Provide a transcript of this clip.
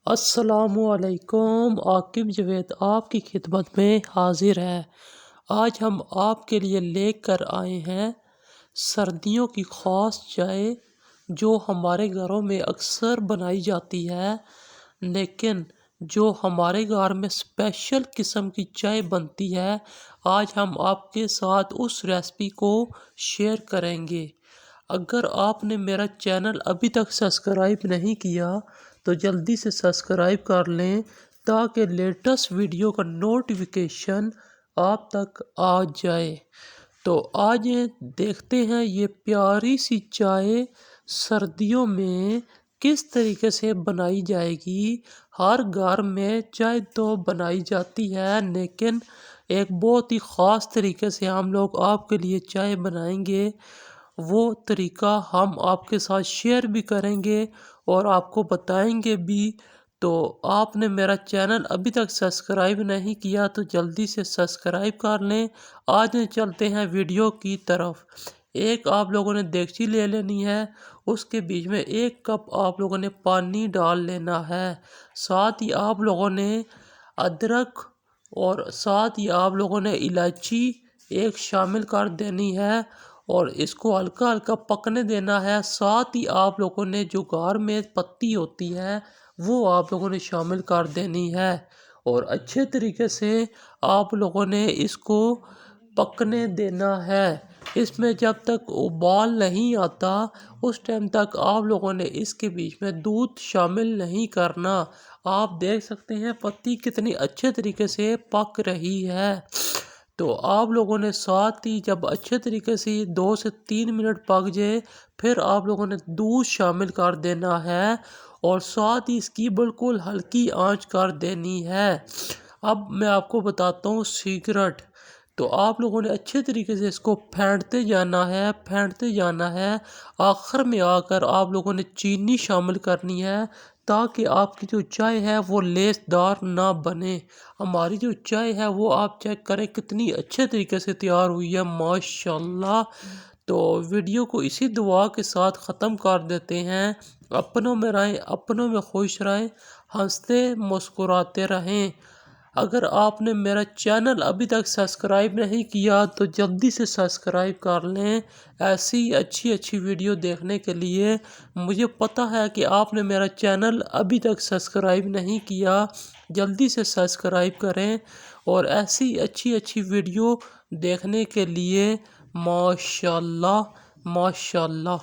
السلام علیکم، عاقب جاوید آپ کی خدمت میں حاضر ہے۔ آج ہم آپ کے لیے لے کر آئے ہیں سردیوں کی خاص چائے جو ہمارے گھروں میں اکثر بنائی جاتی ہے، لیکن جو ہمارے گھر میں اسپیشل قسم کی چائے بنتی ہے، آج ہم آپ کے ساتھ اس ریسپی کو شیئر کریں گے۔ اگر آپ نے میرا چینل ابھی تک سبسکرائب نہیں کیا تو جلدی سے سبسکرائب کر لیں تاکہ لیٹسٹ ویڈیو کا نوٹیفیکیشن آپ تک آ جائے۔ تو آج دیکھتے ہیں یہ پیاری سی چائے سردیوں میں کس طریقے سے بنائی جائے گی۔ ہر گھر میں چائے تو بنائی جاتی ہے، لیکن ایک بہت ہی خاص طریقے سے ہم لوگ آپ کے لیے چائے بنائیں گے۔ وہ طریقہ ہم آپ کے ساتھ شیئر بھی کریں گے اور آپ کو بتائیں گے بھی۔ تو آپ نے میرا چینل ابھی تک سبسکرائب نہیں کیا تو جلدی سے سبسکرائب کر لیں۔ آج چلتے ہیں ویڈیو کی طرف۔ ایک آپ لوگوں نے دیگچی لے لینی ہے، اس کے بیچ میں 1 کپ آپ لوگوں نے پانی ڈال لینا ہے۔ ساتھ ہی آپ لوگوں نے ادرک اور ساتھ ہی آپ لوگوں نے الائچی 1 شامل کر دینی ہے اور اس کو ہلکا ہلکا پکنے دینا ہے۔ ساتھ ہی آپ لوگوں نے جو گھر میں پتی ہوتی ہے وہ آپ لوگوں نے شامل کر دینی ہے اور اچھے طریقے سے آپ لوگوں نے اس کو پکنے دینا ہے۔ اس میں جب تک ابال نہیں آتا اس ٹائم تک آپ لوگوں نے اس کے بیچ میں دودھ شامل نہیں کرنا۔ آپ دیکھ سکتے ہیں پتی کتنی اچھے طریقے سے پک رہی ہے۔ تو آپ لوگوں نے ساتھ ہی جب اچھے طریقے سے 2 سے 3 منٹ پک جائے پھر آپ لوگوں نے دودھ شامل کر دینا ہے اور ساتھ ہی اس کی بالکل ہلکی آنچ کر دینی ہے۔ اب میں آپ کو بتاتا ہوں سیکرٹ۔ تو آپ لوگوں نے اچھے طریقے سے اس کو پھینٹتے جانا ہے۔ آخر میں آ کر آپ لوگوں نے چینی شامل کرنی ہے تاکہ آپ کی جو چائے ہے وہ لیس دار نہ بنے۔ ہماری جو چائے ہے وہ آپ چیک کریں کتنی اچھے طریقے سے تیار ہوئی ہے، ماشاءاللہ۔ تو ویڈیو کو اسی دعا کے ساتھ ختم کر دیتے ہیں۔ اپنوں میں رہیں، اپنوں میں خوش رہیں، ہنستے مسکراتے رہیں۔ اگر آپ نے میرا چینل ابھی تک سبسکرائب نہیں کیا تو جلدی سے سبسکرائب کر لیں ایسی اچھی ویڈیو دیکھنے کے لیے۔ مجھے پتہ ہے کہ آپ نے میرا چینل ابھی تک سبسکرائب نہیں کیا، جلدی سے سبسکرائب کریں اور ایسی اچھی ویڈیو دیکھنے کے لیے ماشاءاللہ ماشاءاللہ۔